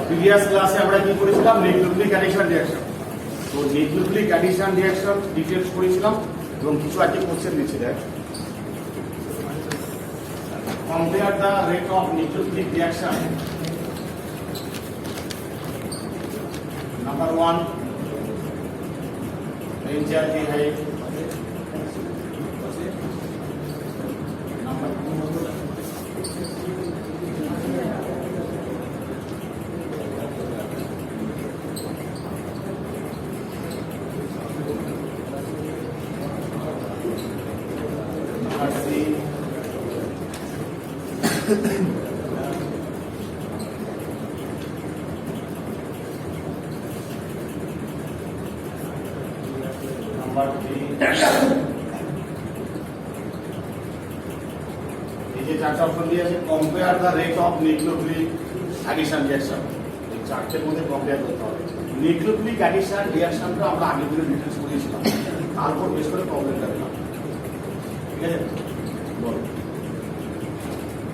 Previous ক্লাসে আমরা কি করেছিলাম, নিউক্লিক অ্যাডিশন রিঅ্যাকশন। তো নিউক্লিক অ্যাডিশন রিঅ্যাকশন ডিটেইলস করেছিলাম এবং কিছু আজকে কোশ্চেন দিচ্ছি। দেখ, compare the rate of nucleophilic reaction. Number 1, benzaldehyde. Number 2, number 3, number 3, এই যে চারটা অপশন দিয়েছে, compare the rate of nucleophilic addition reaction. এই চারটের মধ্যে কম্পেয়ার করতে হবে। নিউক্লিওফিলিক অ্যাডিশন রিঅ্যাকশনটা আমরা আগের দিনে ডিটেইলস করেছিলাম, তারপর বেশ করে প্রবলেম দেখলাম। ঠিক আছে, বলো।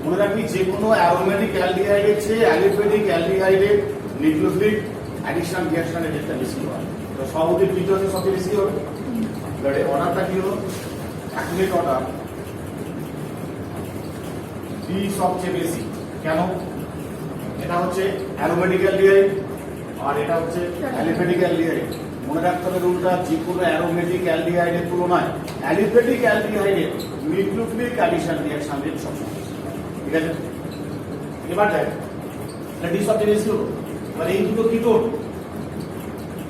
মনে রাখবি, যে কোনো অ্যারোমেটিক অ্যালডিহাইডের চেয়ে অ্যালিফেটিক অ্যালডিহাইডের নিউক্লিওফিলিক অ্যাডিশন রিঅ্যাকশনের রেটটা বেশি হয়। তো সহজে বিজনে সবচেয়ে বেশি হবে। এবারে অর্ডারটা কি হলো, অ্যাকুরেট অর্ডার বি সবচেয়ে বেশি। কেন? এটা হচ্ছে অ্যারোমেটিক অ্যালডিহাইড আর এটা হচ্ছে অ্যালিফেটিক অ্যালডিহাইড। মনে রাখতে হবে রুলটা, যে কোনো অ্যারোমেটিক অ্যালডিহাইডের তুলনায় অ্যালিফেটিক অ্যালডিহাইডের নিউক্লিওফিলিক অ্যাডিশন রিঅ্যাকশন রেট সবসময়। ঠিক আছে, এবার দেখ, ডি সবচেয়ে বেশি হলো। এবার এই দুটো কিটোন,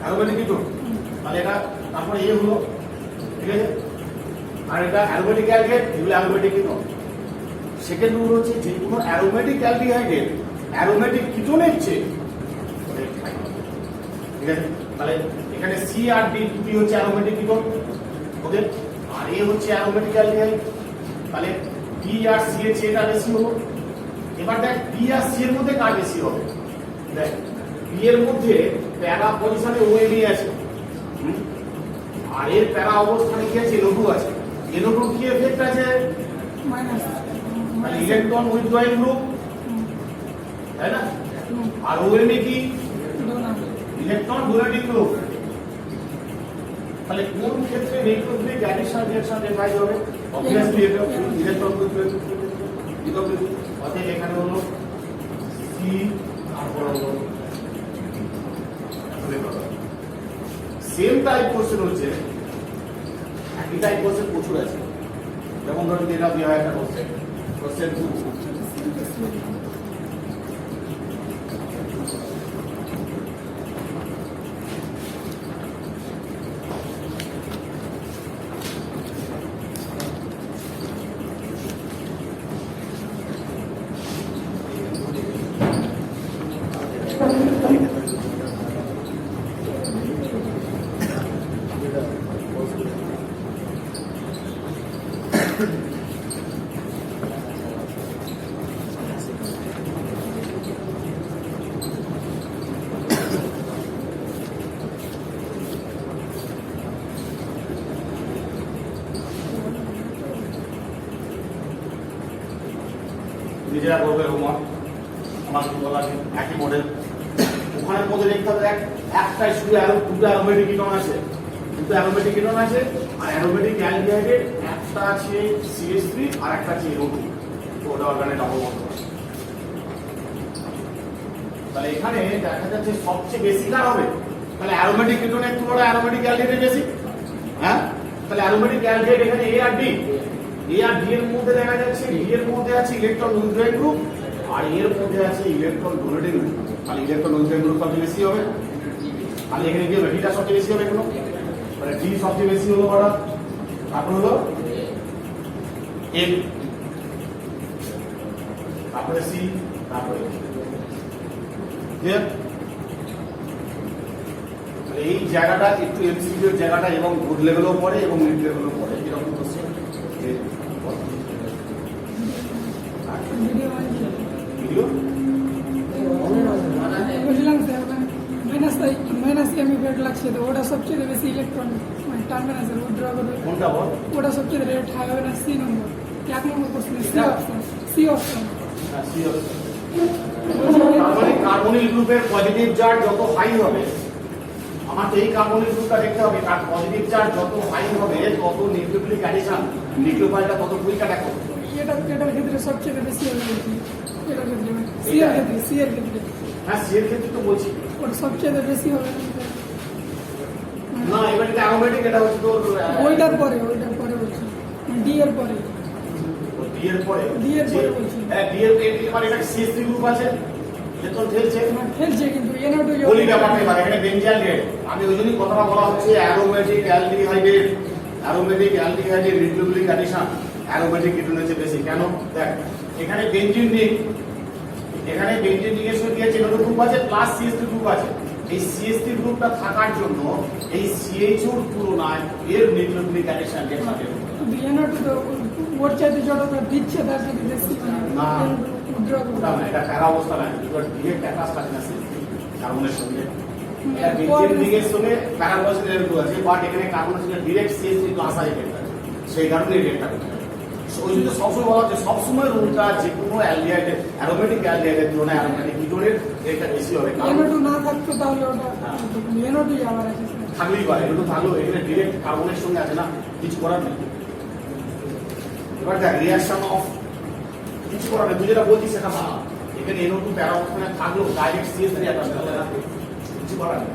অ্যারোমেটিক কিটোন, তাহলে এটা তারপরে এ হলো। ঠিক আছে, আর এটা অ্যারোমেটিক অ্যালডিহাইড, এগুলো অ্যারোমেটিক কিটোন। সেকেন্ড রুল হচ্ছে, যে কোনো অ্যারোমেটিক অ্যালডিহাইডের অ্যারোমেটিক কিটোনের চেয়ে। ঠিক আছে, তাহলে এখানে সি আর ডি দুটি হচ্ছে অ্যারোমেটিক কিটোন ওদের, আর এ হচ্ছে অ্যারোমেটিক অ্যালডিহাইড। তাহলে বি আর সি এর চেয়ে এটা বেশি হলো। এবার দেখ, বি আর সি এর মধ্যে কার বেশি হবে। দেখ, বি এর মধ্যে প্যারা পজিশনে ওএন আছে, আর এর প্যারা অবস্থানে কি আছে, এনও2 আছে। এনও2 কি এফেক্ট আছে, মাইনাস, মানে ইলেকট্রন উইথড্রয়িং গ্রুপ, তাই না? আর ওএন কি, ইলেকট্রন ডোনেটিং গ্রুপ। তাহলে কোন ক্ষেত্রে নিউক্লিওফিলিক অ্যাডিশন রিঅ্যাকশন রেফাইজ হবে? অবভিয়াসলি এটা ইলেকট্রন উইথড্রয়িং গ্রুপ। অতএব এখানে হলো সি আর হলো। সেম টাইপ কোশ্চেন হচ্ছে, একই টাইপ কোশ্চেন প্রচুর আছে। যেমন ধরুন এটা দেওয়া হয় একটা কোশ্চেন, কোশ্চেন 2, নিজেরা করবে হোমওয়ার্ক, আমার কি বলা আছে, একই মডেল। ওখানের মধ্যে দেখতে হবে, একটাই শুধু দুটো অ্যারোমেটিক কিটোন আছে, দুটো অ্যারোমেটিক কিটোন আছে, আর অ্যারোমেটিক অ্যালডিহাইডের একটা আছে CH3 আর একটা আছে NO2। তো ওটা অর্গানে ডাবল বন্ড আছে। তাহলে এখানে দেখা যাচ্ছে সবচেয়ে বেশি কার হবে, তাহলে অ্যারোমেটিক কিটোনের তুলনায় অ্যারোমেটিক অ্যালডিহাইড বেশি। হ্যাঁ, তাহলে অ্যারোমেটিক অ্যালডিহাইড এখানে এ আর ডি। এ আর ডি এর মধ্যে দেখা যাচ্ছে, ডি এর মধ্যে আছে ইলেকট্রন উইথড্রয়িং গ্রুপ আর এর মধ্যে আছে ইলেকট্রন ডোনেটিং গ্রুপ। তাহলে ইলেকট্রন উইথড্রয়িং গ্রুপ সবচেয়ে বেশি হবে। তাহলে এখানে কি হবে, ডিটা সবচেয়ে বেশি হবে এগুলো। তাহলে ডি সবচেয়ে বেশি হলো বড়, তারপর হলো এন, তারপরে সি, তারপরে ক্লিয়ার। এই জায়গাটা একটু এমসিকিউ এর জায়গাটা, এবং গুড লেভেলও পড়ে এবং মিড লেভেলও পড়ে। এরকম question video minus M effect লাগছে, তো ওটা সবচেয়ে বেশি ইলেকট্রন টার্মিনাসের উইথড্র করবে। কোনটা বল? ওটা সবচেয়ে রেট হাই হবে না, C number, 1 number question, C option. C option তার মানে কার্বনিল গ্রুপের পজিটিভ চার্জ যত হাই হবে, আমাকে এই কার্বনিল গ্রুপটা দেখতে হবে, কার পজিটিভ চার্জ যত হাই হবে তত নিউক্লিওফিলিক অ্যাডিশন, নিউক্লিওফাইলটা তত কুইক অ্যাটাক করবে। এটার ক্ষেত্রে সবচেয়ে বেশি হবে বলছি, এটার ক্ষেত্রে সি এর ক্ষেত্রে হ্যাঁ, সি এর ক্ষেত্রে তো বলছি ওটা সবচেয়ে বেশি হবে না। এবার এটা অ্যারোমেটিক, এটা হচ্ছে তোর ওইটার পরে বলছি, ডি এর পরে ডি এর পরে বলছি। হ্যাঁ, ডি এর মানে এটা CH3 গ্রুপ আছে যে তোর খেলছে খেলছে কিন্তু NO2 বলি ব্যাপারটা। এবার এখানে বেঞ্জিয়াল রেড, আমি ওই জন্যই কথাটা বলা হচ্ছে অ্যারোমেটিক অ্যালডিহাইডের, অ্যারোমেটিক অ্যালডিহাইডের নিউক্লিওফিলিক অ্যাডিশন অ্যারোমেটিক কিটোনের চেয়ে বেশি। কেন? দেখ এখানে বেঞ্জিন রিং, এখানে বেঞ্জিন রিং এর সঙ্গে কি আছে, NO2 গ্রুপ আছে প্লাস CH3 গ্রুপ আছে। এই CH3 গ্রুপটা থাকার জন্য এই CHO এর তুলনায় এর নিউক্লিওফিলিক অ্যাডিশন বেশি হবে। NO2 তো ওর চাইতে যতটা দিচ্ছে তার থেকে বেশি না, উদ্রক ওটা না, এটা প্যারা অবস্থা না, এবার ডিরেক্ট অ্যাটাচ থাকে না কার্বনের সঙ্গে। এটা বেঞ্জিন রিং এর সঙ্গে প্যারাবসিল NO2 আছে, বাট এখানে কার্বনের সঙ্গে ডিরেক্ট CH3 তো আসা যায়, সেই কারণে এই রেটটা ওই জন্য সবসময় বলা হচ্ছে সবসময় রুলটা যে কোনো অ্যালডিহাইডের, অ্যারোমেটিক অ্যালডিহাইডের তুলনায় অ্যারোমেটিক কিটোনের রেটটা বেশি হবে। NO2 না থাকতো তাহলে ওটা NO2 আবার আছে থাকলেই পারে, NO2 থাকলেও এখানে ডিরেক্ট কার্বনের সঙ্গে আছে না, কিছু করার নেই। এবার দেখ রিয়াকশন অফ, কিছু করার নেই, তুই যেটা বলছিস সেটা ভালো। এখানে NO2 প্যারা অবস্থানে থাকলেও ডাইরেক্ট CH3 অ্যাটাচ হবে না, কিছু করার নেই।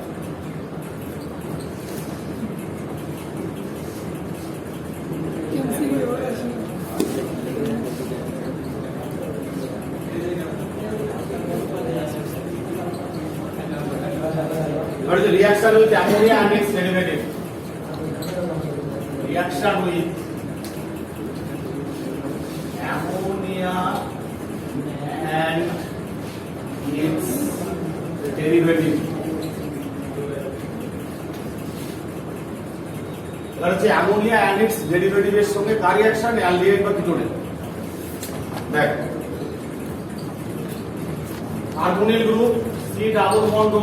What is the reaction with ammonia and its derivative? Reaction with ammonia and its derivative. এবার হচ্ছে অ্যামোনিয়া অ্যান্ড ইটস ডেরিভেটিভের সঙ্গে কার রিঅ্যাকশন, অ্যালডিহাইড বা কিটোনের। দেখ carbonyl group C double bond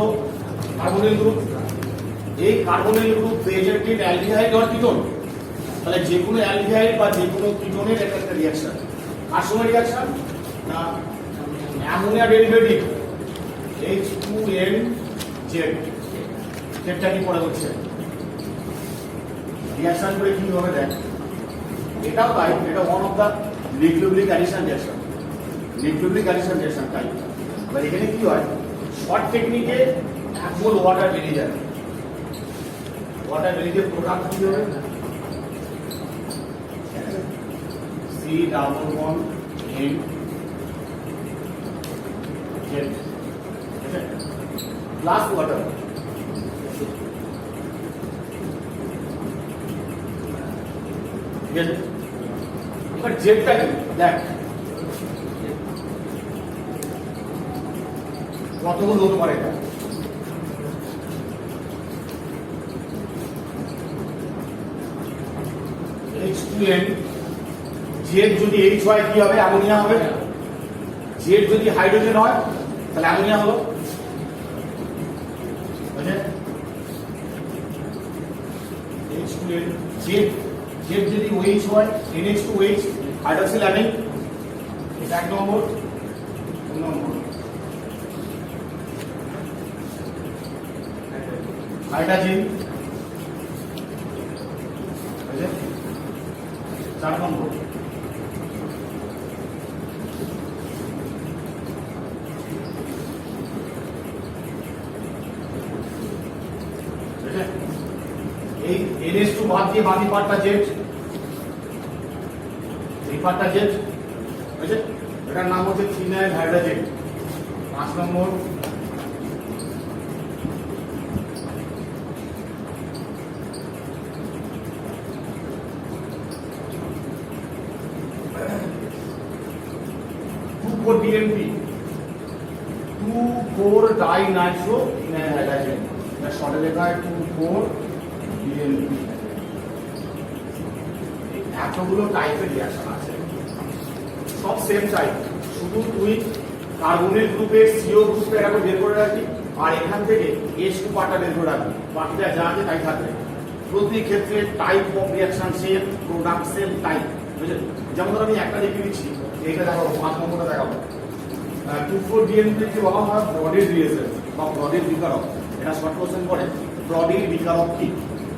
carbonyl group, এই carbonyl group present in aldehyde or ketone, তাহলে যে কোনো অ্যালডিহাইড বা যে কোনো কিটোনের একটা রিঅ্যাকশন। কার সঙ্গে রিঅ্যাকশন না, অ্যামোনিয়া ডেরিভেটিভ H2NZ, সেটা কি পড়ে হচ্ছে রিঅ্যাকশন করে কি হবে। দেখ এটাও তাই, এটা one of the nucleophilic addition reaction, nucleophilic addition reaction তাই। এবার এখানে কি হয়, শর্ট টেকনিকে এক মোল ওয়াটার বেরিয়ে যাবে, ওয়াটার বেরিয়ে গিয়ে প্রোডাক্ট কি হবে, C double bond N Z plus water. এবার জেডটা কি দেখ কতগুলো হতে পারে, এটা H2N, জেড যদি H হয় কি হবে, অ্যামোনিয়া হবে। জেড যদি হাইড্রোজেন হয় তাহলে অ্যামোনিয়া হলো, বুঝলেন? H2N, জেড যদি OH হয় NH2OH, হাইড্রোক্সিল অ্যামিন, এটা এক নম্বর। দুই নম্বর হাইড্রোজেন, চার নম্বর এই NH2 বাদ দিয়ে বাকি পার্টটা জেড, এই পার্টটা জেড, বুঝলে? এটার নাম হচ্ছে ফিনাইল হাইড্রোজেন। 5 নম্বর DNP, 2,4-dinitro ফিনাইল হাইড্রোজেন, এটা শর্টে লেখা হয় 2,4-DNP। এতগুলো টাইপের রিঅ্যাকশন আছে, সব সেম টাইপ, শুধু তুই কার্বনিল গ্রুপের CO গ্রুপটা এরকম বের করে রাখবি আর এখান থেকে H2 পার্টটা বের করে রাখবি, বাকিটা যা আছে তাই থাকবে। প্রতি ক্ষেত্রে type of reaction same, product same type, বুঝলেন? যেমন ধর আমি একটা দেখিয়ে দিচ্ছি, এইটা দেখাবো, 5 নম্বরটা দেখাবো। 2,4 ডিএনপি কে বলা হয় ব্রডির রিয়েজেন্ট বা ব্রডির বিকারক। এটা শর্ট কোশ্চেন পড়ে। ব্রডির বিকারক কি?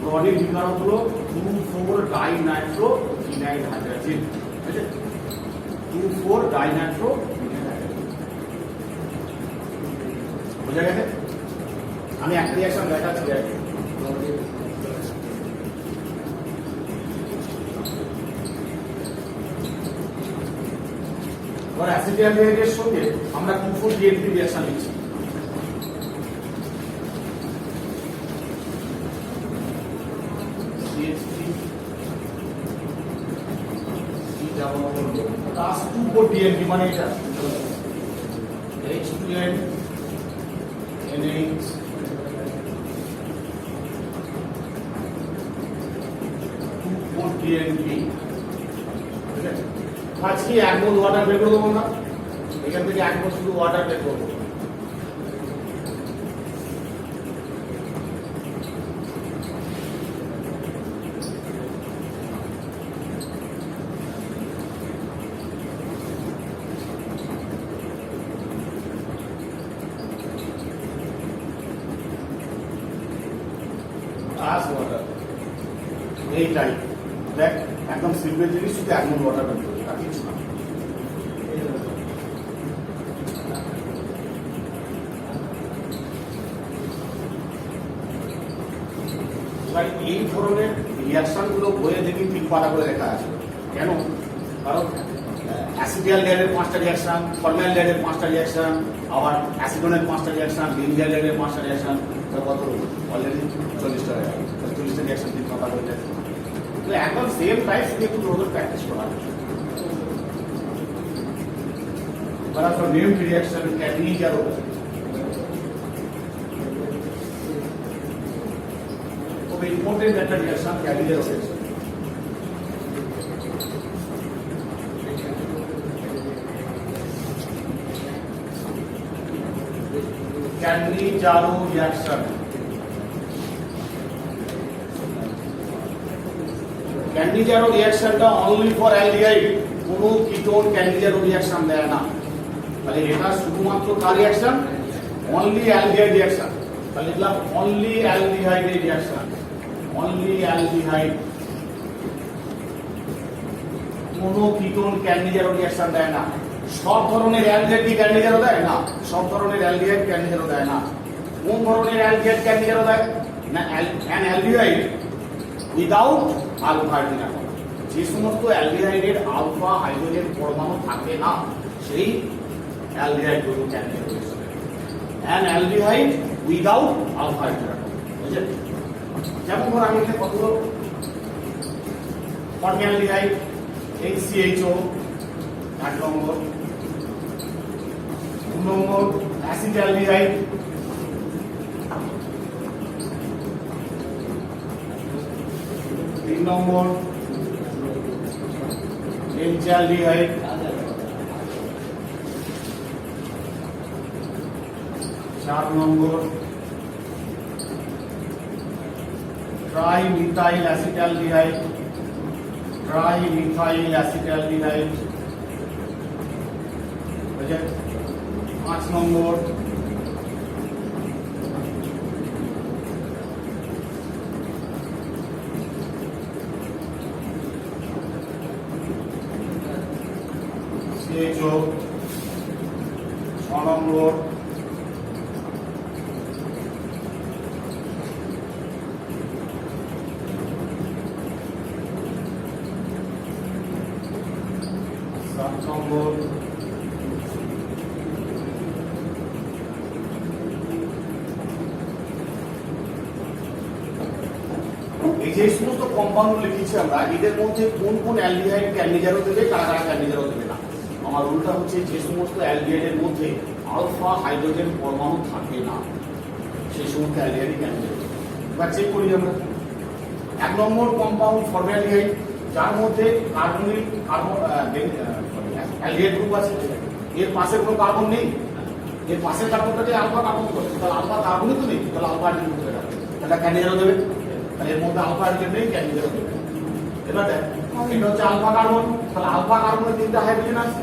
ব্রডির বিকারক হলো 2,4 ডাইনাইট্রো ইনাইল হাইড্রোজেন। ঠিক আছে, 2,4 ডাইনাইট্রো ইনাইল হাইড্রোজেন। বুঝা গেছে? আমি একটা রিঅ্যাকশন দেখাচ্ছি আর কি। এবার অ্যাসিটালডিহাইডের সঙ্গে আমরা 2,4 ডিএনপি রিঅ্যাকশন লিখছি। প্লাস 2,4 ডিএনপি মানে এটা H2N NH ডিএনপি। ঠিক আছে, আজকে 1 মোল ওয়াটার বের করে দেবো না, এখান থেকে 1 মোল শুধু ওয়াটার বের করবো। ওয়াটার এইটাই দেখ, একদম সিম্পল জিনিস, শুধু 1 মোল ওয়াটার বের করবো, আর কিছু না। এই ধরনের রিয়াকশন গুলো বইয়ে দেখি 3 পাতা করে লেখা আছে। কেন? কারণ অ্যাসিডিয়ালডিহাইডের 5টা রিয়াকশন, ফর্মালডিহাইডের 5টা রিয়াকশন, আবার অ্যাসিডোনের 5টা রিয়াকশন, বেনজাইলের 5টা রিয়াকশন, কত অলরেডি 40টা রিয়াকশন 3 পাতা করে লেখা। তো একদম সেম টাইপ দিয়ে একটু ওদের প্র্যাকটিস করা হয়। बराबर नेम रिएक्शन कैटनी क्या होगा? तो इम्पोर्टेंट একটা রিঅ্যাকশন ক্যালিডার রিঅ্যাকশন। कैटनी जारो रिएक्शन। कैटनी जारो রিঅ্যাকশনটা অনলি ফর অ্যালডিহাইড, কোনো কিটোন ক্যাটনি জারো রিঅ্যাকশন দেয় না। তাহলে এটা শুধুমাত্র কার রিঅ্যাকশন? Only aldehyde reaction. তাহলে লিখলাম only aldehyde reaction, only aldehyde, কোনো কিটোন ক্যাটনি জারো রিঅ্যাকশন দেয় না। সব ধরনের অ্যালডিহাইড কি ক্যাটনি জারো দেয়? না, সব ধরনের অ্যালডিহাইড ক্যাটনি জারো দেয় না। কোন ধরনের অ্যালডিহাইড ক্যাটনি জারো দেয়? না, an aldehyde without alpha hydrogen. যে সমস্ত অ্যালডিহাইডের আলফা হাইড্রোজেন পরমাণু থাকে না সেই অ্যালডিহাইড গুলো Cannizzaro reaction. An aldehyde without alpha hydrogen, বুঝলেন? যেমন ধর আমি এখানে কতগুলো formaldehyde HCHO 1 number, 2 number acetaldehyde, 3 number benzaldehyde, 4 number trimethyl acetaldehyde, trimethyl acetaldehyde, 5 number CHO, 6 number এই যে সমস্ত কম্পাউন্ড লিখেছি আমরা, এদের মধ্যে কোন কোন অ্যালডিহাইড ক্যাটনি জারো দেবে, কারা কারা ক্যাটনি জারো দেবে না। আমার রুলটা হচ্ছে যে সমস্ত অ্যালডিহাইডের মধ্যে আলফা হাইড্রোজেন পরমাণু থাকে না সেই সমস্ত অ্যালডিহাইড ক্যাটনি জারো দেবে। এবার চেক করি আমরা। 1 নম্বর কম্পাউন্ড ফর্মালডিহাইড, যার মধ্যে কার্বনিক অ্যালডিহাইড গ্রুপ আছে, এর পাশে কোনো কার্বন নেই, এর পাশের কার্বনটাকে আলফা কার্বন করে, তাহলে আলফা কার্বনই তো নেই, তাহলে আলফা হাইড্রোজেন করে রাখবে, তাহলে ক্যাটনি জারো দেবে। তাহলে এর মধ্যে আলফা হাইড্রোজেন নেই, ক্যাটনি জারো দেবে। এবার দেখ, এটা হচ্ছে আলফা কার্বন, তাহলে আলফা কার্বনের 3টা হাইড্রোজেন আছে,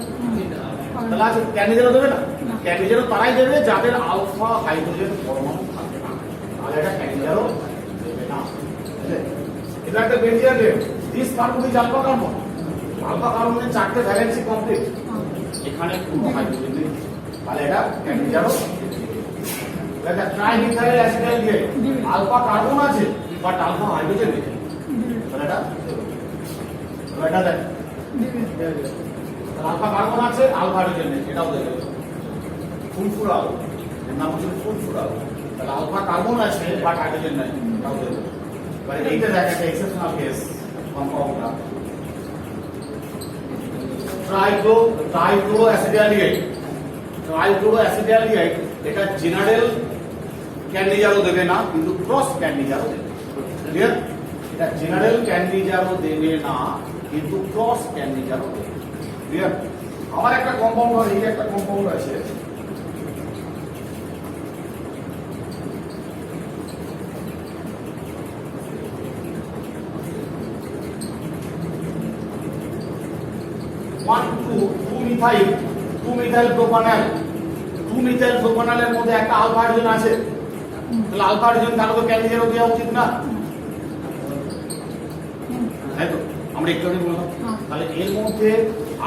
তাহলে আছে ক্যান্ডিজারও দেবে না, না। ক্যান্ডিজারও তারাই দেবে যাদের আলফা হাইড্রোজেন পরমাণু থাকে না, তাহলে এটা ক্যান্ডিজারও দেবে না। এটা একটা বেঞ্জিয়ার দেব, this carbon is alpha carbon, alpha কার্বনের 4টে ভ্যালেন্সি কমপ্লিট, এখানে কোনো হাইড্রোজেন নেই, তাহলে এটা ক্যান্ডিজারও। এটা ট্রাইমিথাইল অ্যাসিটালডিহাইড, আলফা কার্বন আছে বাট আলফা হাইড্রোজেন নেই, তাহলে এটা দেবে। তাহলে এটা দেখ, আলফা কার্বন আছে আলফা হাইড্রোজেন নেই, এটাও দেবে। ফুলফুরা আলো, এর নাম হচ্ছে ফুলফুরা আলো, তাহলে আলফা কার্বন আছে বাট হাইড্রোজেন নাই, এটাও দেবে। এবারে এইটা দেখ একটা এক্সেপশনাল কেস কম্পাউন্ডটা ট্রাইক্লোরো অ্যাসিটালডিহাইড, ট্রাইক্লোরো অ্যাসিটালডিহাইড এটা জেনারেল ক্যান্ডিজারও দেবে না কিন্তু ক্রস ক্যান্ডিজারও দেবে, ক্লিয়ার? এটা জেনারেল ক্যান্ডিজারও দেবে না কিন্তু ক্রস ক্যান্ডিজারও দেবে, ক্লিয়ার? আমার একটা কম্পাউন্ড আছে, এই একটা কম্পাউন্ড আছে, টু মিথাইল প্রোপানল, 2 মিথাইল প্রোপানলের মধ্যে একটা আলফা হাইড্রোজেন আছে, তাহলে আলফা হাইড্রোজেন তাহলে তো ক্যান্ডিজারও দেওয়া উচিত না, তাই তো? আমরা একটু আগে বললাম, তাহলে এর মধ্যে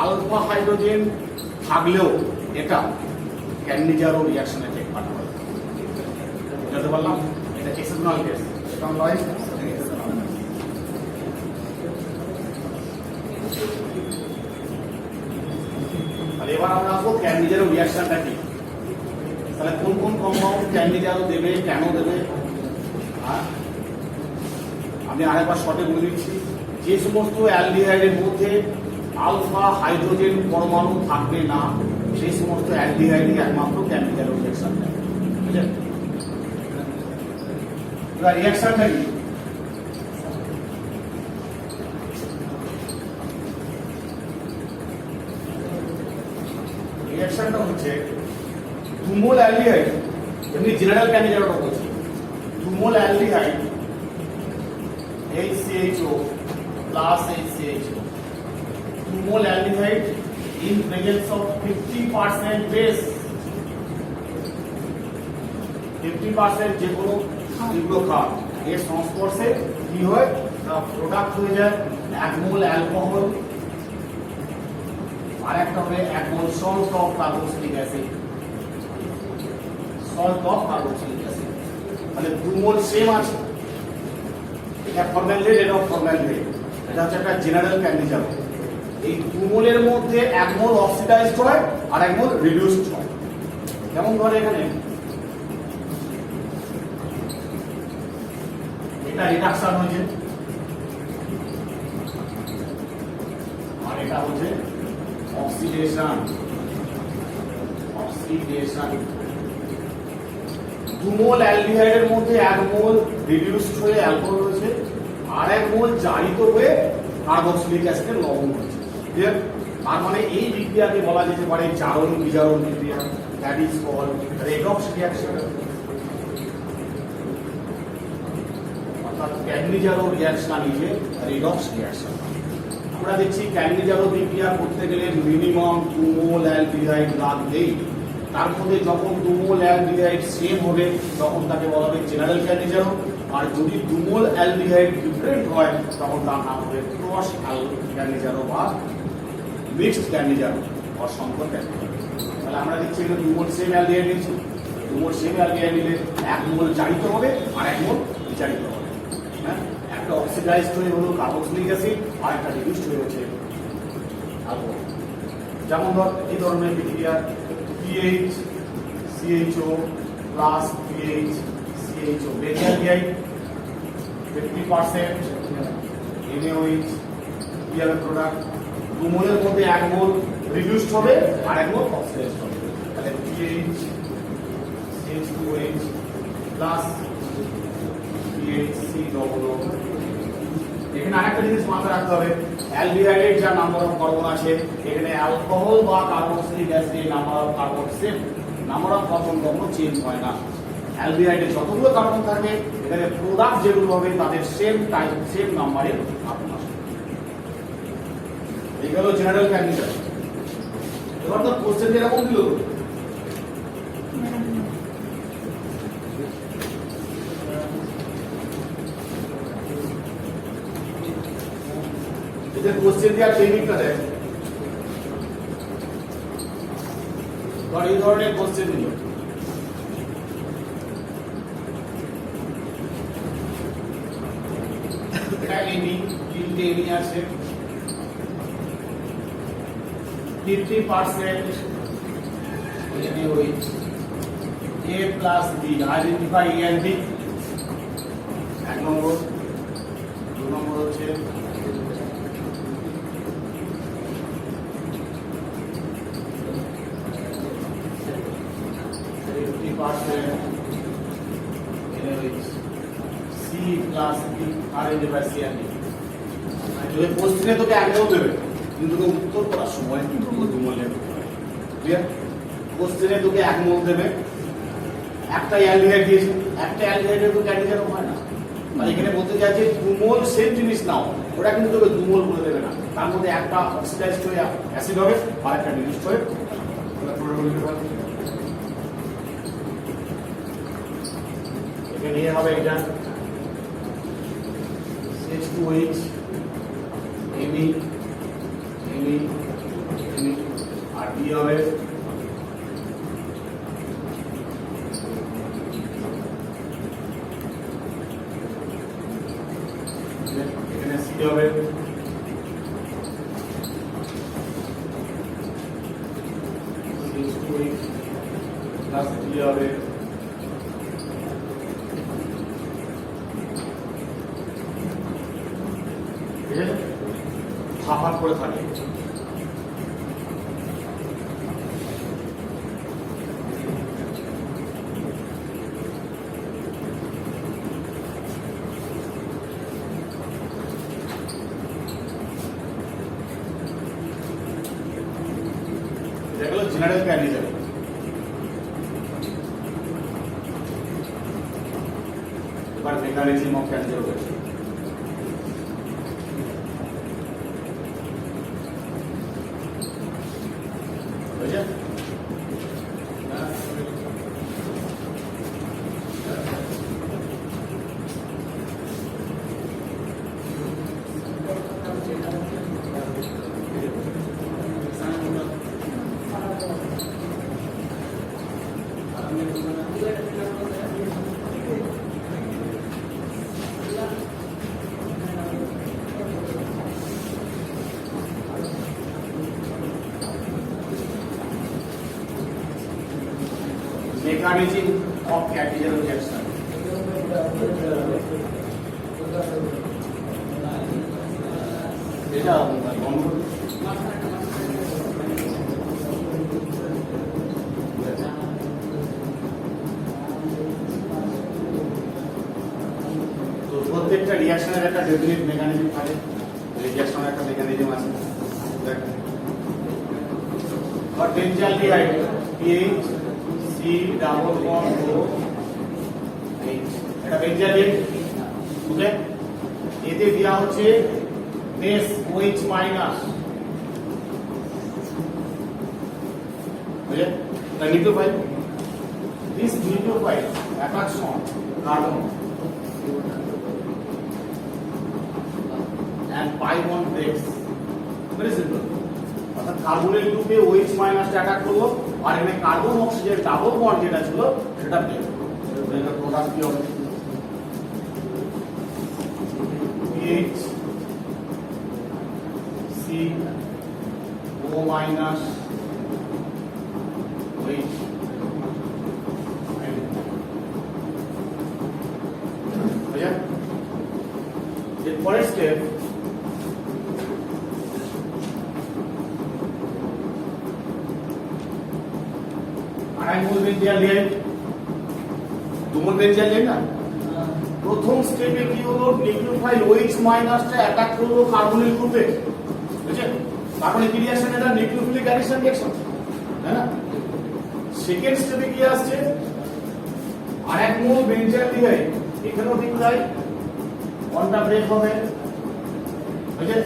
আলফা হাইড্রোজেন থাকলেও এটা ক্যান্ডিজারও রিঅ্যাকশনে টেক পার্ট করে, বুঝতে পারলাম? এটা এক্সেপশনাল কেস, এটা নয়। এবার আমরা আসবো ক্যান্ডিজারও রিঅ্যাকশনটা কি, তাহলে কোন কোন কম্পাউন্ড ক্যান্ডিজারও দেবে, কেন দেবে। আর আমি আরেকবার শর্টে বলে দিচ্ছি, যে সমস্ত অ্যালডিহাইডের মধ্যে আলফা হাইড্রোজেন পরমাণু থাকবে না সেই সমস্ত অ্যালডিহাইডই একমাত্র ক্যান্ডিজারও রিঅ্যাকশন দেবে, বুঝলেন? এবার রিঅ্যাকশনটা কি, রিঅ্যাকশনটা হচ্ছে দুমোল অ্যালডিহাইড, এমনি জেনারেল ক্যান্ডিজারটা বলছি, দুমোল অ্যালডিহাইড HCHO plus HCHO, দুমোল aldehyde in presence of 50% base, 50% যে কোনো যুগ্মক্ষার এর সংস্পর্শে কি হয়, প্রোডাক্ট হয়ে যায় 1 মোল অ্যালকোহল আর একটা হবে 1 mole salt of carboxylic acid, salt of carboxylic acid, মানে 2 মোল সেম আছে, এটা ফর্মালডিহাইড, এটা ফর্মালডিহাইড, এটা হচ্ছে একটা জেনারেল ক্যান্ডিজার। এই 2 মোলের মধ্যে 1 মোল অক্সিডাইজড হয় আর 1 মোল রিডিউসড হয়, যেমন ধরে এখানে এটা রিডাকশন হয়েছে আর এটা হচ্ছে অক্সিডেশন, অক্সিডেশন। 2 মোল অ্যালডিহাইডের মধ্যে 1 মোল রিডিউসড হয়ে অ্যালকোহল হয়েছে আর 1 মোল জারিত হয়ে কার্বক্সিলিক অ্যাসিডের লবণ হয়েছে, ক্লিয়ার? তার মানে এই বিক্রিয়াকে বলা যেতে পারে জারণ বিজারণ বিক্রিয়া, that is called redox reaction, অর্থাৎ Cannizzaro reaction is a redox reaction. আমরা দেখছি ক্যান্ডিজারও বিক্রিয়া করতে গেলে মিনিমাম 2 মোল অ্যালডিহাইড লাগবেই, তার মধ্যে যখন 2 মোল অ্যালডিহাইড সেম হবে তখন তাকে বলা হবে জেনারেল ক্যান্ডিজারও, আর যদি 2 মোল অ্যালডিহাইড ডিফারেন্ট হয় তখন তার নাম হবে ক্রস ক্যান্ডিজারও বা মিক্সড ক্যান্ডিজারও বা সংকর ক্যান্ডিজারও। তাহলে আমরা দেখছি এখানে 2 মোল সেম অ্যালডিহাইড নিচ্ছি, 2 মোল সেম অ্যালডিহাইড নিলে 1 মোল জারিত হবে আর 1 মোল বিচারিত হবে, হ্যাঁ? একটা অক্সিডাইজড হয়ে হলো কার্বক্সিলিক অ্যাসিড আর একটা রিডিউসড হয়ে হচ্ছে অ্যালকোহল। যেমন ধর এই ধরনের বিক্রিয়া PH CHO plus PH CHO বেঞ্জিয়াল 50% NaOH কি হবে প্রোডাক্ট, 2 মোলের মধ্যে 1 মোল রিডিউসড হবে আর 1 মোল অক্সিডাইজড হবে, তাহলে PH CH2OH plus PH COO। এখানে আরেকটা জিনিস মাথায় রাখতে হবে, অ্যালডিহাইডের যা নাম্বার অফ কার্বন আছে এখানে অ্যালকোহল বা carboxylic acid number of carbon same, number of carbon কখনো চেঞ্জ হয় না। অ্যালডিহাইডে যতগুলো কার্বন থাকে এখানে প্রোডাক্ট যেগুলো হবে তাদের সেম টাইপ সেম নাম্বারের কার্বন আসবে। এই গেল জেনারেল ক্যান্ডিজার। এবার তো কোশ্চেন এরকম দিল এদের কোশ্চেন দেওয়ার টেকনিকটা দেখ এই ধরনের কোশ্চেন দিল এটা এনি তিনটে এনি আছে 50% any with a plus b identify a and b এক নম্বর দু নম্বর হচ্ছে C plus B arranged by C and D যদি কোশ্চেনে তোকে একদম দেবে কিন্তু তোকে উত্তর করার সময় কিন্তু দুমল নেবে ক্লিয়ার কোশ্চেনে তোকে এক মোল দেবে একটা অ্যালডিহাইড দিয়েছে একটা অ্যালডিহাইডের তো ক্যান্ডিডেট হয় না মানে এখানে বলতে চাইছে দুমল সেম জিনিস নাও ওটা কিন্তু তোকে দুমল বলে দেবে না তার মধ্যে একটা অক্সিডাইজড হয়ে অ্যাসিড হবে আর একটা রিলিজড হয়ে নিয়ে হবে এটা H2H Me আর কি হবে এখানে C হবে H2H প্লাস D হবে ভাগ করে থাকে যেগুলো জেনারেল ক্যান্ডিডেট এবার মেকানিজম অফ ক্যান্ডিডেট রয়েছে mechanism of catalytic reaction এটা বন্ধ তো প্রত্যেকটা রিঅ্যাকশনের একটা ডেফিনিট মেকানিজম থাকে রিঅ্যাকশনের একটা মেকানিজম আছে দেখ potential pH C double bond O H এটা বেঞ্জালিন ওকে এতে দেয়া হচ্ছে বেস OH মাইনাস বুঝলে the nucleophile this nucleophile attacks on carbon and pi bond breaks very simple অর্থাৎ কার্বনের গ্রুপে OH মাইনাস অ্যাটাক করলো আর এখানে কার্বন অক্সিজেন ডাবল বন্ড যেটা ছিল সেটা ব্রেক এর প্রোডাক্ট কি হবে pH C O minus OH বুঝা এর পরের স্টেপ আড়াইমোল বেঞ্জিয়াল লিয়াইড দুমোল বেঞ্জিয়াল লিয়াইড না প্রথম স্টেপে কি হলো নিউক্লিওফাইল OH মাইনাসটা অ্যাটাক করলো কার্বনিল গ্রুপে বুঝছেন কার্বনিক রিঅ্যাকশন এটা নিউক্লিওফিলিক অ্যাডিশন রিঅ্যাকশন তাই না সেকেন্ড স্টেপে কি আসছে আরেকমোল বেঞ্জিয়াল লিয়াইড এখানেও ঠিক তাই বন্ডটা ব্রেক হবে বুঝছেন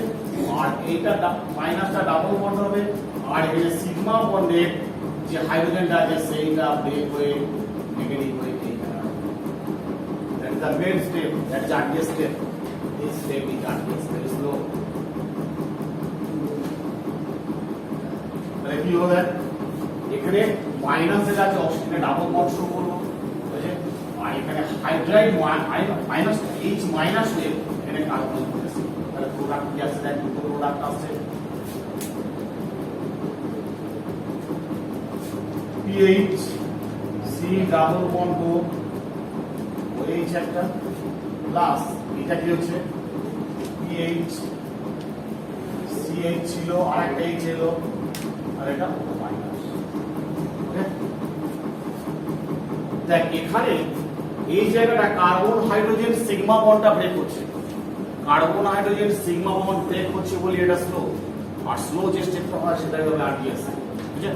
আর এইটা মাইনাসটা ডাবল বন্ড হবে আর এখানে সিগমা বন্ডের যে হাইড্রোজেনটা আছে সেইটা ব্রেক হয়ে নেগেটিভ হয়ে that is the main step, that is RDS step. This step is RDS, very slow. তাহলে কি হলো দেখ এখানে মাইনাস যেটা আছে অক্সিজেনের ডাবল বন্ড শো করলো বুঝলে আর এখানে হাইড্রাইড মাইনাস H মাইনাস হয়ে এখানে কার্বন করতেছে তাহলে প্রোডাক্ট কি আছে দেখ দুটো প্রোডাক্ট আছে PH C double bond OH একটা প্লাস এটা কি হচ্ছে PH CH ছিল আর একটা H এলো আর এটা মাইনাস ওকে দেখ এখানে এই জায়গাটা কার্বন হাইড্রোজেন সিগমা বন্ডটা ব্রেক করছে carbon hydrogen sigma bond break করছে বলি এটা স্লো আর স্লো যে স্টেপটা হয় সেটাই হবে RDS বুঝছেন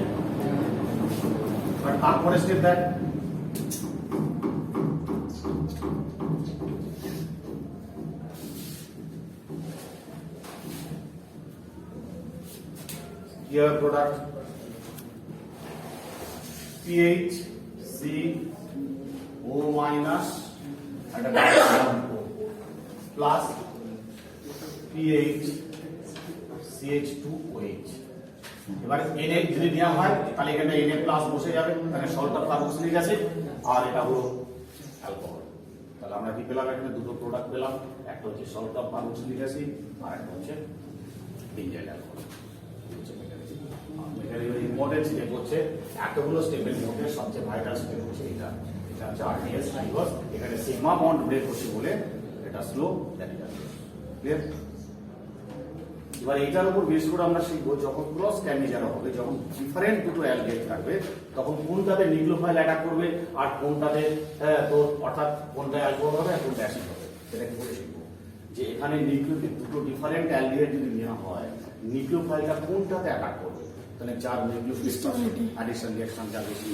আর তারপরে স্টেপ দেখ here product pH C O minus and a plus pH CH2OH এবারে Na যদি নেওয়া হয় তাহলে এখানে Na প্লাস বসে যাবে মানে সল্ট অফ কার্বক্সিলিক অ্যাসিড আর এটা হলো অ্যালকোহল তাহলে আমরা কি পেলাম এখানে দুটো প্রোডাক্ট পেলাম একটা হচ্ছে সল্ট অফ কার্বক্সিলিক অ্যাসিড আর একটা হচ্ছে বেঞ্জাইল অ্যালকোহল ইম্পর্টেন্ট স্টেপ হচ্ছে এতগুলো স্টেপের মধ্যে সবচেয়ে ভাইটাল স্টেপ হচ্ছে এটা এটা হচ্ছে RDS বিকজ এখানে সিগমা বন্ড ব্রেক হচ্ছে বলে এটা স্লো দ্যাট ইজ ক্লিয়ার এবার এটার উপর বেস করে আমরা শিখবো যখন ক্রস ক্যান্ডিজার হবে যখন ডিফারেন্ট দুটো অ্যালগেট থাকবে তখন কোনটাতে নিউক্লিওফাইল অ্যাটাক করবে আর কোনটাতে তোর অর্থাৎ কোনটা অ্যালকোহল হবে আর কোনটা অ্যাসিড হবে সেটা কি করে শিখবো যে এখানে দুটো ডিফারেন্ট অ্যালগেট যদি নেওয়া হয় নিউক্লিওফাইলটা কোনটাতে অ্যাটাক করবে তাহলে চার নিউক্লিওফিলিক অ্যাডিশন রিঅ্যাকশন যা বেশি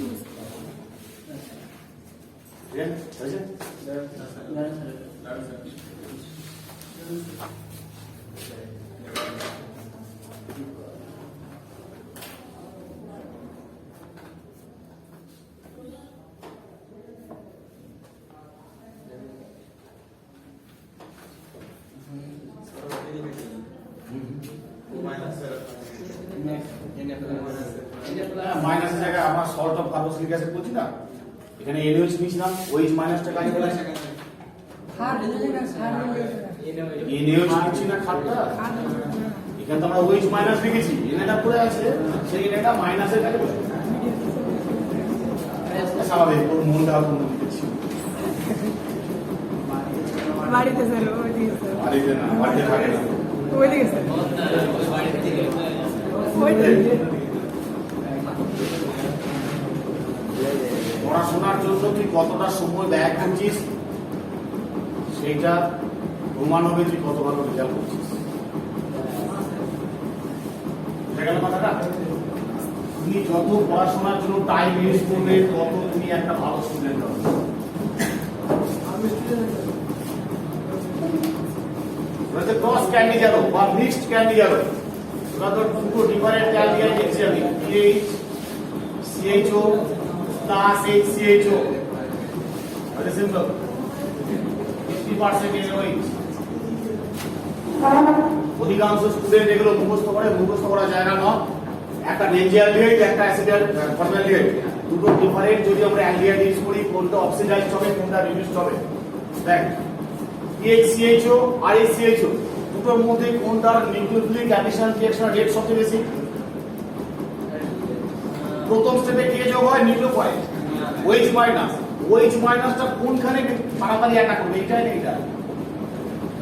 ঠিক আছে মাইনাসের জায়গায় আমরা সল্ট অফ কার্বক্সিলিক অ্যাসিড বলছি না এখানে NaOH নিয়েছিলাম OH মাইনাসটা কাজ করে NaOH নিচ্ছি না খাটটা এখানে তো আমরা OH মাইনাস লিখেছি এটা পড়ে আছে সেই এটা মাইনাসের কাজে বসে স্বাভাবিক ওর মনটা কোনো লিখেছি বাড়িতে স্যার ওইদিকে স্যার বাড়িতে না বাড়িতে থাকে না ওইদিকে স্যার ওইদিকে পড়াশোনার জন্য তুই কতটা সময় ব্যয় করছিস সেইটা প্রমাণ হবে তুই কত ভালো রেজাল্ট করছিস বুঝে গেল কথাটা তুমি যত পড়াশোনার জন্য টাইম ইউজ করবে তত তুমি একটা ভালো স্টুডেন্ট হবে ক্রস ক্যান্ডি গেল বা মিক্সড ক্যান্ডি গেল ওরা তো দুটো ডিফারেন্ট ক্যান্ডি দেখছি আমি PH CHO plus HCHO very simple 50% NaOH অধিকাংশ স্টুডেন্ট এগুলো মুখস্থ করা যায় না একটা বেঞ্জিয়ালডিহাইড একটা অ্যাসিডাল ফর্মালডিহাইড দুটো ডিফারেন্ট যদি আমরা অ্যালডিহাইড ইউজ করি কোনটা অক্সিডাইজড হবে কোনটা রিডিউসড হবে দেখ PHCHO আর HCHO দুটোর মধ্যে কোনটার নিউক্লিওফিলিক অ্যাডিশন রিঅ্যাকশন রেট সবচেয়ে বেশি প্রথম স্টেপে কে যোগ হয় নিউক্লিওফাইল OH মাইনাস OH মাইনাসটা কোনখানে তাড়াতাড়ি অ্যাটাক করবে এইটাই না এটা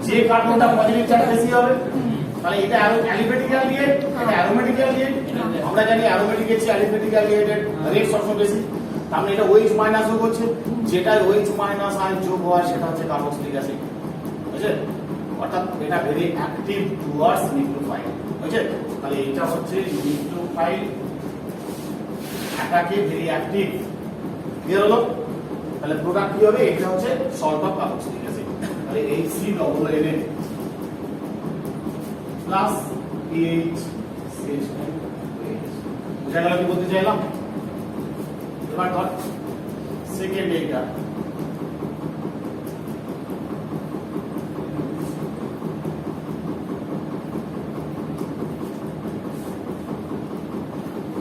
যে কার্বনটা পজিটিভ চার্জ বেশি হবে তাহলে এটা অ্যালিফেটিক অ্যালডিহাইড এটা অ্যারোমেটিক অ্যালডিহাইড আমরা জানি অ্যারোমেটিক এর চেয়ে অ্যালিফেটিক অ্যালডিহাইডের রেট সবসময় বেশি তার মানে এটা OH মাইনাস যোগ হচ্ছে যেটা OH মাইনাস আয়ন যোগ হয় সেটা হচ্ছে কার্বক্সিলিক অ্যাসিড বুঝছেন অর্থাৎ এটা ভেরি অ্যাক্টিভ টুয়ার্ডস নিউক্লিওফাইল বুঝছেন তাহলে এটা হচ্ছে নিউক্লিওফাইল অ্যাটাকে ভেরি অ্যাক্টিভ ক্লিয়ার হলো তাহলে প্রোডাক্ট কি হবে এটা হচ্ছে সল্ট অফ কার্বক্সিলিক অ্যাসিড তাহলে HCOONA প্লাস PH CH2OH বুঝা গেল কি বলতে চাইলাম? এবার ধর সেকেন্ড এইটা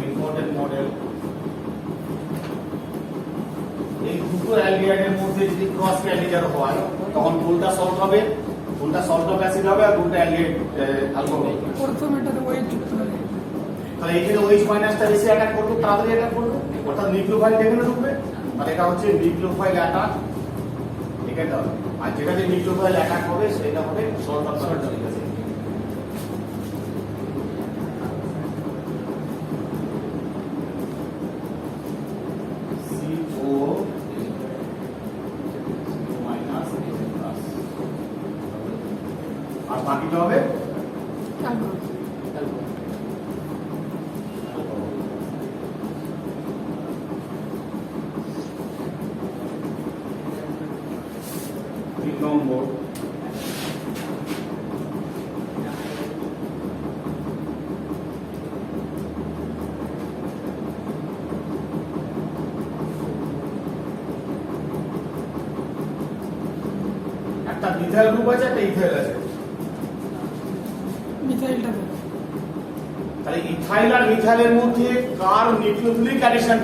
ইম্পর্টেন্ট মডেল। এই দুটো অ্যালডিহাইডের মধ্যে যদি ক্রস ক্যান্ডিডার হয় তখন কোনটা সল্ট হবে? কোনটা সল্ট অফ অ্যাসিড হবে আর কোনটা অ্যালডিহাইড অ্যালকোহল হবে? প্রথম এটাতে ওয়েট যুক্ত হবে। তাহলে এইখানে OH মাইনাসটা বেশি অ্যাটাক করবে, তাড়াতাড়ি অ্যাটাক করবে, অর্থাৎ নিউক্লিওফাইল এখানে ঢুকবে। আর এটা হচ্ছে নিউক্লিওফাইল অ্যাটাক এখানে হবে। আর যেটাতে নিউক্লিওফাইল অ্যাটাক হবে সেটা হবে সল্ট অফ ঠিক আছে। CO মাইনাস প্লাস আর বাকিটা হবে অ্যালকোহল। নম্বর একটা মিথাইল গ্রুপ আছে, একটা ইথাইল আছে। মিথাইলটাতে তাহলে ইথাইল আর মিথাইলের মধ্যে কার নিউক্লিওফিলিক অ্যাডিশন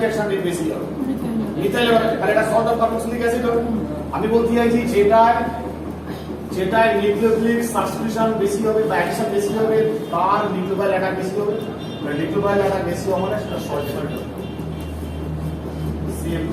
বেশি হবে? মিথাইল। মিথাইল হবে। তাহলে এটা সল্ট অফ কার্বক্সিলিক অ্যাসিড হবে। আমি বলতে চাইছি যেটার নিউক্লিওফিলিক সাবস্টিটিউশন বেশি হবে বা অ্যাডিশন বেশি হবে তার নিউক্লিওফাইল অ্যাটাক বেশি হবে। মানে নিউক্লিওফাইল অ্যাটাক বেশি হবে মানে সেটা সল্ট হবে। CM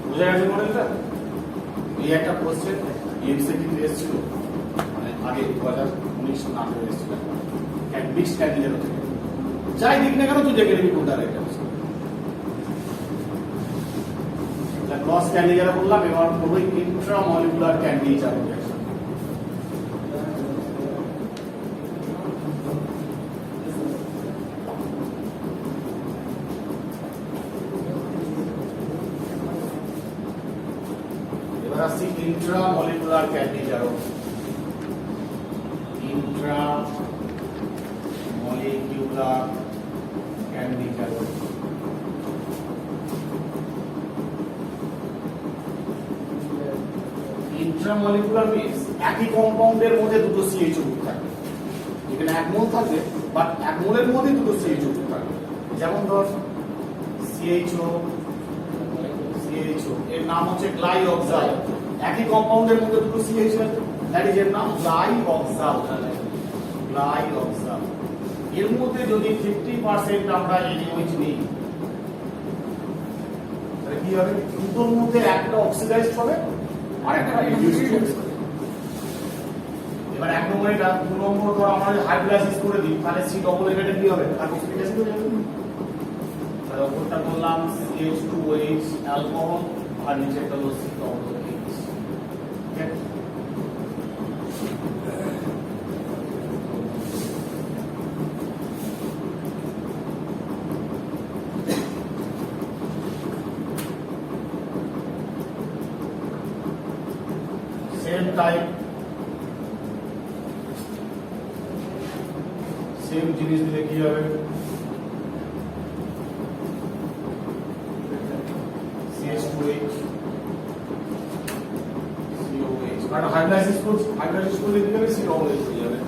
বুঝা গেছে মডেলটা? এই একটা কোশ্চেন এমসিকিউ এসেছিল মানে আগে 2019 না হয়ে এসেছিল মিক্সড ক্যান্ডিডেট থেকে। যাই দিক না কেন তুই দেখে নিবি কোনটা রাইট আছে। ক্রস ক্যান্ডিডেট বললাম, এবার করবো ইন্ট্রামলিকুলার ক্যান্ডিডেট। আসছি ইন্ট্রামলিকুলার ক্যান্ডিডার। ইন্ট্রামলিকুলার ক্যান্ডিডার ইন্ট্রামলিকুলার মিনস একই কম্পাউন্ডের মধ্যে দুটো CH গ্রুপ থাকে। এখানে এক মোল থাকবে বাট এক মোলের মধ্যে দুটো CH গ্রুপ থাকবে। যেমন ধর CHO এর নাম হচ্ছে গ্লাইঅক্সাল। একই কম্পাউন্ডের মধ্যে দুটো CH আছে, দ্যাট ইজ এর নাম গ্লাইঅক্সাল। এর মধ্যে যদি 50% আমরা NaOH নিই তাহলে কি হবে? দুটোর মধ্যে একটা অক্সিডাইজড হবে আর একটা রিডিউসড হবে। এবার এক নম্বর এটা, দু নম্বর ধর আমরা হাইড্রোলাইসিস করে দিই তাহলে C ডবল এর কি হবে? কার্বক্সিলিক অ্যাসিড হয়ে যাবে। তাহলে উপরটা বললাম CH2OH অ্যালকোহল আর নিচেরটা হলো COOH। সেম টাইপ সেম জিনিস দিলে কি হবে? CH2H COH। কারণ হাইড্রোলাইসিস করলে কি হবে? COH হয়ে যাবে।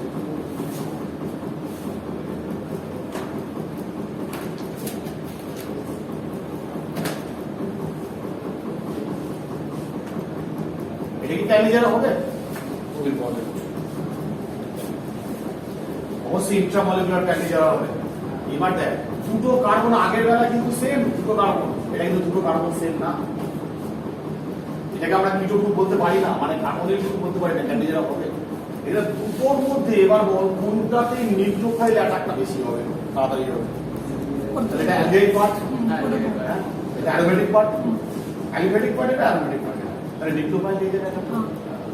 এটা কি ক্যান্ডিডেট হবে? অবশ্যই ইন্ট্রামলিকুলার ক্যান্ডিডেট হবে। এবার দেখ দুটো কার্বন আগের বেলা কিন্তু সেম, দুটো কার্বন, এটা কিন্তু দুটো কার্বন সেম না। এটাকে আমরা কিটো গ্রুপ বলতে পারি না, মানে কার্বনের গ্রুপ বলতে পারি না, ক্যান্ডিডেট হবে। এটা দুটোর মধ্যে এবার বল কোনটাতে নিউক্লিওফাইল অ্যাটাকটা বেশি হবে, তাড়াতাড়ি হবে? এটা অ্যালডিহাইড পার্ট, এটা অ্যারোমেটিক পার্ট, অ্যালিফ্যাটিক পার্ট, এটা অ্যারোমেটিক পার্ট। তাহলে নিউক্লিওফাইল দিয়ে দেবে।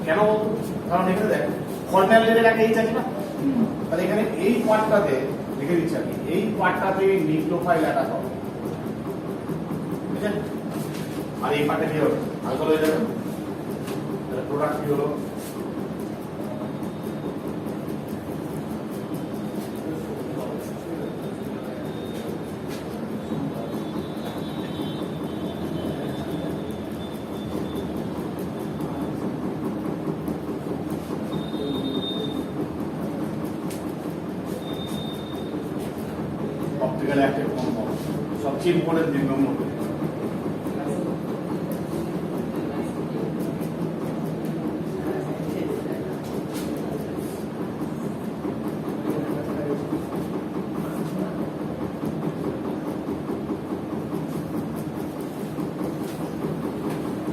কেন বলতো? কারণ এখানে দেখ ফর্মালিটির একটা এইচ আছে না, তাহলে এখানে এই পার্টটাতে লিখে দিচ্ছি আমি, এই পার্টটাতে নিউক্লিওফাইল অ্যাটাক হবে, ঠিক আছে? আর এই পার্টে কি হবে? আলকোহল হয়ে যাবে। তাহলে প্রোডাক্ট কি হলো? অপটিক্যাল অ্যাক্টিভ কম্পাউন্ড সবচেয়ে ইম্পর্টেন্ট 3 নম্বর।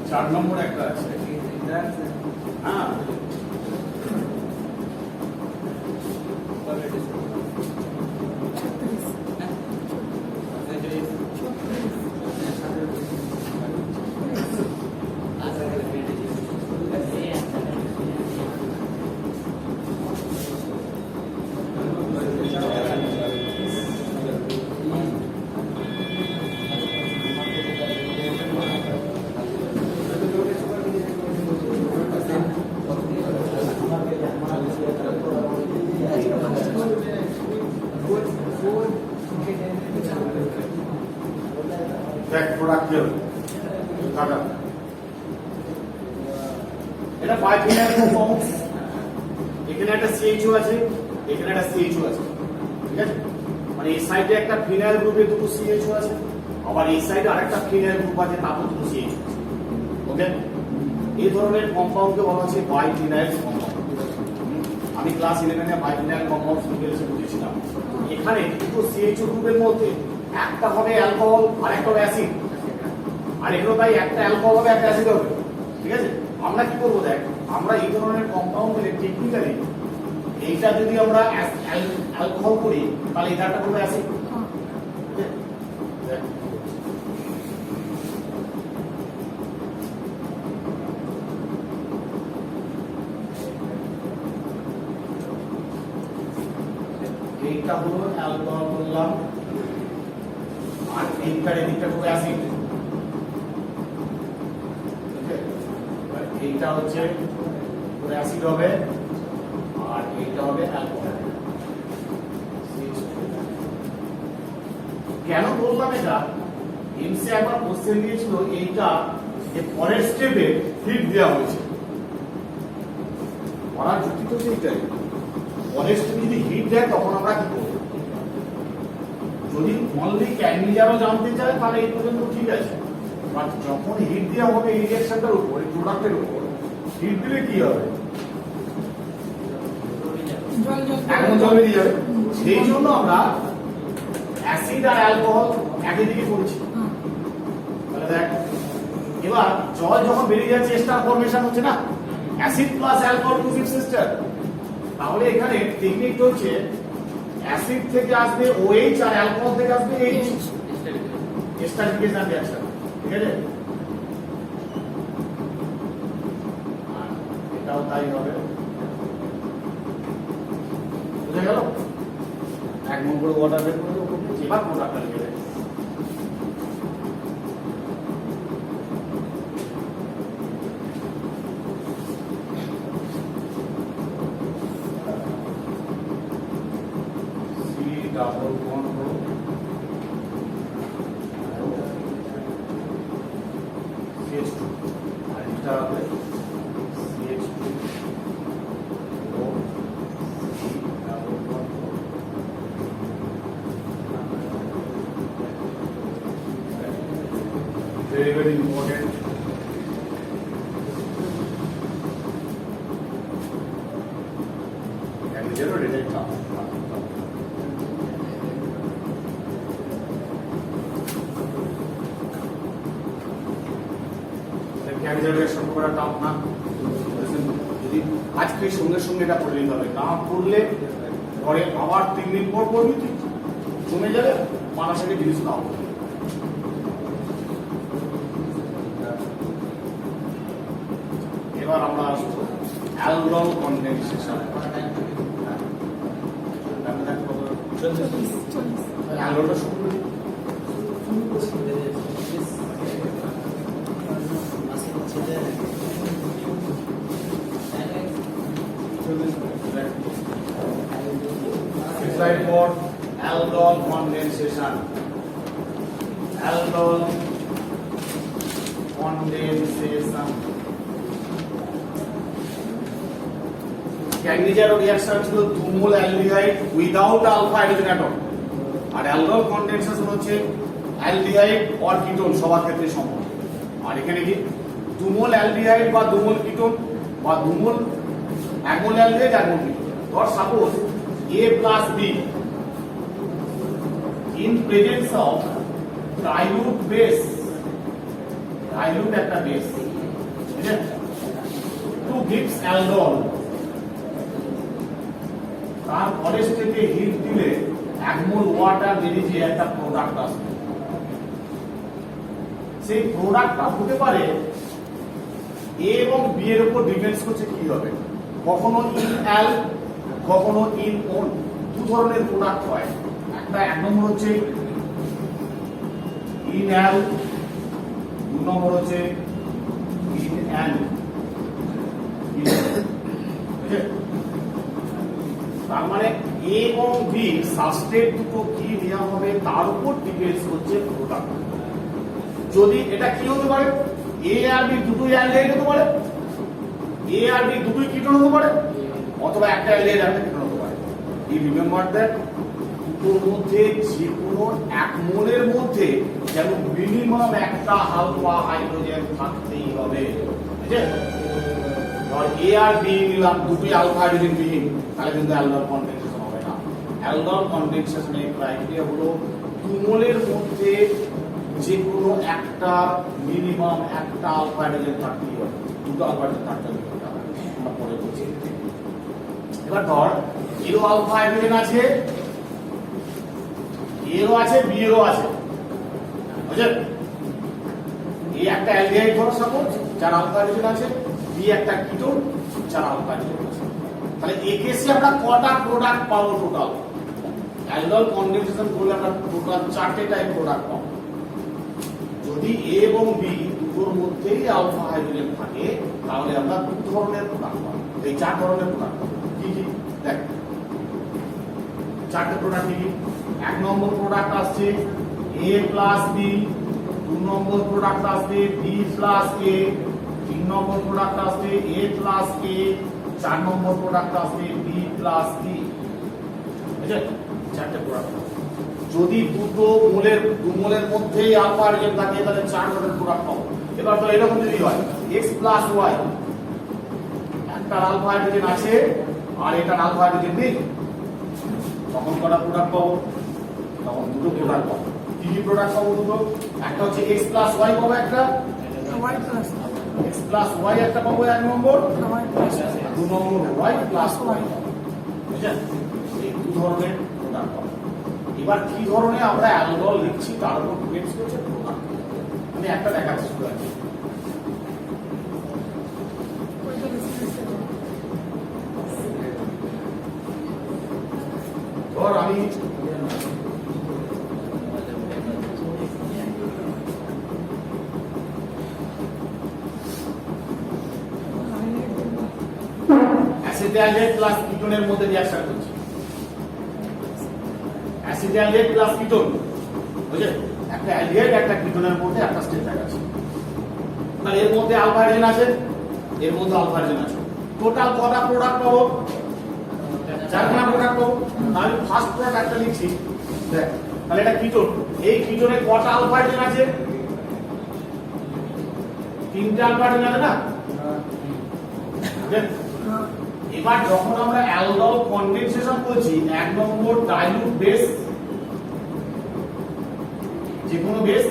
চার নম্বর একটা আছে, হ্যাঁ দেখ প্রোডাক্ট কি হবে? কাটা এটা বাইফিনাইল কম্পাউন্ড, এখানে একটা CHO আছে, এখানে একটা CHO আছে, ঠিক আছে? মানে এই সাইডে একটা ফিনাইল গ্রুপে দুটো CHO আছে, আবার এই সাইডে আরেকটা ফিনাইল গ্রুপ আছে, তারপর দুটো CHO। ওকে, এই ধরনের কম্পাউন্ডকে বলা হচ্ছে বাইফিনাইল কম্পাউন্ড। আমি ক্লাস 11 এ বাইফিনাইল কম্পাউন্ড ডিটেইলসে বুঝিয়েছিলাম। এখানে দুটো CHO গ্রুপের মধ্যে একটা হবে অ্যালকোহল আর একটা হবে অ্যাসিড, আর এগুলো তাই একটা অ্যালকোহল হবে একটা অ্যাসিড হবে, ঠিক আছে? আমরা কি করবো দেখ, আমরা এই ধরনের কম্পাউন্ডের টেকনিক্যালি এইটা যদি আমরা অ্যালকোহল করি তাহলে এটা একটা হবে অ্যাসিড। এইটা হলো অ্যালকোহল বললাম, আর এইটার এদিকটা হবে অ্যাসিড। এইটা হচ্ছে অ্যাসিড হবে আর এইটা হবে অ্যালকোহল। কেন বললাম এটা? এমসি একবার কোশ্চেন দিয়েছিল এইটা যে পরের স্টেপে হিট দেওয়া হয়েছে, পড়ার যুক্তি তো সেইটাই। পরের স্টেপে যদি হিট দেয় তখন আমরা কি করবো? যদি অনলি ক্যান্ডিজারও জানতে চায় তাহলে এই পর্যন্ত ঠিক আছে, বাট যখন হিট দেওয়া হবে এই রিঅ্যাকশনটার উপর, এই প্রোডাক্টের উপর হিট দিলে কি হবে? এখন জল বেরিয়ে যাবে। সেই জন্য আমরা অ্যাসিড আর অ্যালকোহল একই দিকে করেছি। তাহলে দেখ এবার জল যখন বেরিয়ে যাচ্ছে এস্টার ফর্মেশন হচ্ছে না, acid plus alcohol to six sister. তাহলে এখানে টেকনিকটা হচ্ছে অ্যাসিড থেকে আসবে OH আর অ্যালকোহল থেকে আসবে H, এস্টারিফিকেশন রিঅ্যাকশন, ঠিক আছে? এটাও তাই হবে, বুঝে গেল? এক মন করে ওয়াটার বের করে দেবো, এবার প্রোডাক্টটা লিখে দেয়। ডাবল বন্ড CH2 আর এটা হবে CH2 O C double bond. Very very important. And zero detect now. ক্যান্ডিডেটের করা টাফ না, যদি আজকে সঙ্গে সঙ্গে এটা পড়ে নিতে হবে, না পড়লে পরে আবার 3 দিন পর পড়বি, ঠিক জমে যাবে, মানসিক জিনিস নাও। এবার আমরা আসবো অ্যালডল কনডেনসেশন। অ্যালডলটা শুরু করি। Slide for aldol condensation. Aldol condensation. Cannizzaro reaction ছিল দুমোল aldehyde without alpha hydrogen atom, আর অ্যালডল কনডেনসেশন হচ্ছে অ্যালডিহাইড অর কিটোন সবার ক্ষেত্রে সম্ভব। আর এখানে কি দুমোল অ্যালডিহাইড বা দুমোল কিটোন বা দুমোল একমোল অ্যালডিহাইড একমোল কিটোন। ধর suppose A plus B in presence of dilute base, dilute একটা base, ঠিক আছে, 2 gives aldol, তার পরের স্টেপে হিট দিলে 1 মোল ওয়াটার বেরিয়ে একটা প্রোডাক্ট আসবে। সেই প্রোডাক্টটা হতে পারে A এবং B এর উপর ডিপেন্ডস করছে কি হবে, কখনো ইন অ্যাল কখনো ইন ওন, দু ধরনের প্রোডাক্ট হয়। একটা এক নম্বর হচ্ছে ইন অ্যাল, দু নম্বর হচ্ছে ইন অ্যান। তার মানে এ এবং বি সাবস্ট্রেট দুটো কি নেওয়া হবে তার উপর ডিপেন্ডস করছে প্রোডাক্ট। যদি এটা কি হতে পারে, এ আর বি দুটোই অ্যালডিহাইড হতে পারে, এ আর বি দুটোই কিটোন হতে পারে, অথবা একটা অ্যালডিহাইড একটা কিটোন হতে পারে। এই রিমেম্বার দ্যাট দুটোর মধ্যে যে কোনো এক মোলের মধ্যে যেন মিনিমাম একটা আলফা হাইড্রোজেন থাকতেই হবে। ঠিক আছে, ধর এ আর বি নিলাম দুটোই আলফা হাইড্রোজেন বিহীন, তাহলে কিন্তু অ্যালডল কনডেনসেশন হবে না। অ্যালডল কনডেনসেশনের ক্রাইটেরিয়া হলো দু মোলের মধ্যে যে কোনো একটা মিনিমাম একটা আলফা হাইড্রোজেন থাকতেই হবে, দুটো আলফা হাইড্রোজেন থাকতে হবে। আমরা পরে বলছি। এবার ধর এরও আলফা হাইড্রোজেন আছে, এরও আছে, বি এরও আছে, বুঝলেন? এই একটা অ্যালডিহাইড ধরো সাপোজ যার আলফা হাইড্রোজেন আছে, বি একটা কিটোন যার আলফা হাইড্রোজেন আছে। তাহলে এই কেসে আমরা কটা প্রোডাক্ট পাবো টোটাল? অ্যালডল কনডেনসেশন করলে আমরা টোটাল 4টে টাইপ প্রোডাক্ট পাবো। যদি এ এবং বি দুটোর মধ্যেই আলফা হাইড্রোজেন থাকে তাহলে আমরা দু ধরনের প্রোডাক্ট পাবো, এই 4 ধরনের প্রোডাক্ট পাবো। কি কি দেখ, 4টে প্রোডাক্ট কি? এক নম্বর প্রোডাক্ট আসছে এ প্লাস বি, দু নম্বর প্রোডাক্ট আসছে বি প্লাস এ, তিন নম্বর প্রোডাক্ট আসছে এ প্লাস এ, 4 নম্বর প্রোডাক্ট আসছে বি প্লাস বি। বুঝলে, 4টে প্রোডাক্ট। যদি দু মোলের মধ্যেই আলফা হাইড্রোজেন থাকে তাহলে 4 ধরনের প্রোডাক্ট পাবো। এবার তো এরকম যদি হয় এক্স প্লাস ওয়াই, একটা আলফা হাইড্রোজেন আছে আর এটা আলফা হাইড্রোজেন নেই, তখন কটা প্রোডাক্ট পাবো? তখন দুটো প্রোডাক্ট পাবো। কি কি প্রোডাক্ট পাবো? দুটো। একটা হচ্ছে এক্স প্লাস ওয়াই পাবো, একটা Y plus X plus Y একটা পাবো এক নম্বর, ওয়াই প্লাস দু নম্বর ওয়াই প্লাস ওয়াই পাবো। বুঝলেন, এই দু ধরনের প্রোডাক্ট পাবো। এবার কি ধরনের আমরা অ্যালডল লিখছি তার উপর ডিপেন্ডস করছে প্রোডাক্ট। আমি একটা দেখাচ্ছি শুধু আর কি। ধর আমি অ্যাসিটাইলেট প্লাস কিটোনের মধ্যে রিঅ্যাকশন করছি। অ্যাসিটাইলেট প্লাস কিটোন, বুঝলেন, একটা অ্যালডিহাইড একটা কিটোনের মধ্যে একটা স্টেট আছে। তাহলে এর মধ্যে আলফা হাইড্রোজেন আছে, এর মধ্যে আলফা হাইড্রোজেন আছে। টোটাল কটা প্রোডাক্ট পাবো? 4খানা প্রোডাক্ট পাবো। তাহলে ফার্স্ট প্রোডাক্ট একটা লিখছি, দেখ, তাহলে এটা কিটোন। এই কিটোনে কটা আলফা হাইড্রোজেন আছে? 3টে আলফা হাইড্রোজেন আছে না? এবার যখন আমরা অ্যালডল কনডেনসেশন বলছি, 1 নম্বর ডাইলিউট বেস, যে কোনো বেস,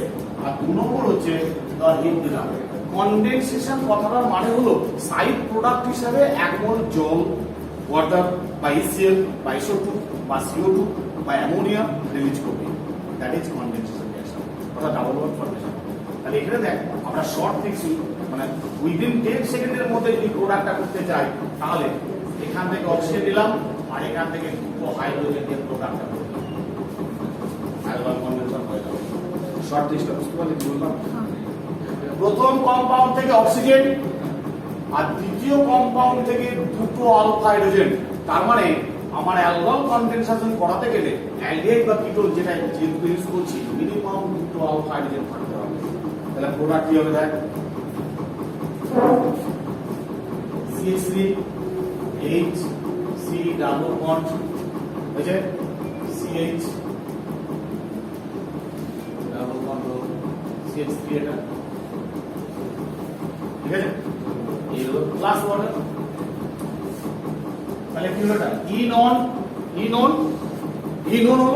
আর 2 নম্বর হচ্ছে হিট দিলাম। কনডেনসেশন কথাটার মানে হলো সাইড প্রোডাক্ট হিসেবে 1 মোল জল, ওয়াটার বা HCl বা SO2 বা CO2 বা অ্যামোনিয়া রিলিজ করবে। দ্যাট ইজ কনডেনসেশন রিঅ্যাকশন, অর্থাৎ ডাবল বন্ড ফর্মেশন। তাহলে এখানে দেখ আমরা শর্ট লিখছি, মানে উইদিন 10 সেকেন্ডের মধ্যে যদি প্রোডাক্টটা করতে চাই তাহলে এখান থেকে অক্সিজেন নিলাম আর এখান থেকে দুটো হাইড্রোজেন দিয়ে প্রোডাক্টটা করলাম, অ্যালকোহল কনডেনসার হয়ে যাবে। শর্ট লিস্টটা বুঝতে পারলে কি বললাম? প্রথম কম্পাউন্ড থেকে অক্সিজেন আর দ্বিতীয় কম্পাউন্ড থেকে দুটো আলফা হাইড্রোজেন। তার মানে আমার অ্যালকোহল কনডেনসেশন করাতে গেলে অ্যালডিহাইড বা কিটোন যেটা যেহেতু ইউজ করছি মিনিমাম দুটো আলফা হাইড্রোজেন থাকতে হবে। তাহলে প্রোডাক্ট কি হবে দেখ, CH3 H C double bond হয়েছে CH ডাবল বন্ড CH3 এটা ঠিক আছে, এই হলো প্লাস ওয়াটার। তাহলে কি হলো এটা ইনন হলো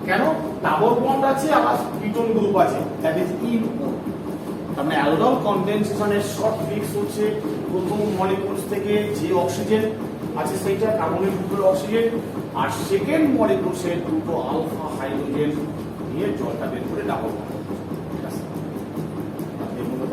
কেন, ডাবল বন্ড আছে আবার কিটোন গ্রুপ আছে, দ্যাট ইজ ইনন। তার মানে অ্যালকোহল কনডেনসেশনের শর্ট ফিক্স হচ্ছে প্রথম মলিকিউলস থেকে যে অক্সিজেন আছে সেইটা কার্বনের দুটো অক্সিজেন আর সেকেন্ড মলিকিউলসে দুটো আলফা হাইড্রোজেন দিয়ে জলটা বের করে ডাবল বন্ড। ঠিক আছে, এই মূলত